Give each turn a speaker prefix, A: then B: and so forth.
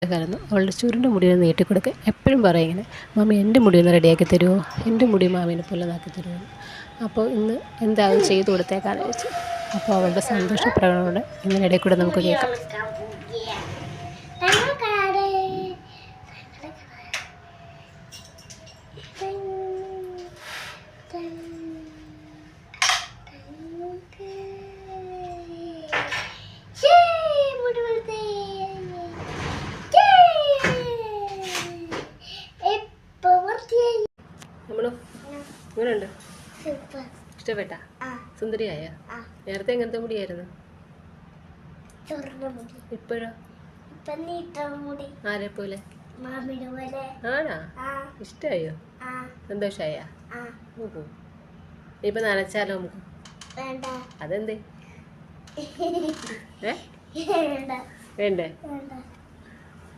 A: കൂട്ടുകാരൊന്നും അവളുടെ ചുരുണ്ട മുടിയൊന്ന് നീട്ടിക്കൊടുക്കുക. എപ്പോഴും പറയും ഇങ്ങനെ, മമ്മി എൻ്റെ മുടിയൊന്ന് റെഡിയാക്കി തരുമോ, എൻ്റെ മുടി മാമീനെ പോലെ ആക്കി തരുമോ. അപ്പോൾ ഇന്ന് എന്താകും ചെയ്ത് കൊടുത്തേക്കാന്ന് വെച്ചു. അപ്പോൾ അവളുടെ സന്തോഷ പ്രകടനോടെ ഇങ്ങനെ ഇടയിൽ കൂടെ നമുക്ക് കേൾക്കാം. എങ്ങനെയുണ്ട്? ഇഷ്ടപ്പെട്ട? സുന്ദരിയായ? നേരത്തെ എങ്ങനത്തെ മുടിയായിരുന്നു? ഇപ്പോഴോ? ആരെ പോലെ? ആണാ? ഇഷ്ടായോ? സന്തോഷായ? ഇപ്പൊ നനച്ചാലോ നമുക്ക്? അതെന്തേ? വേണ്ടേ?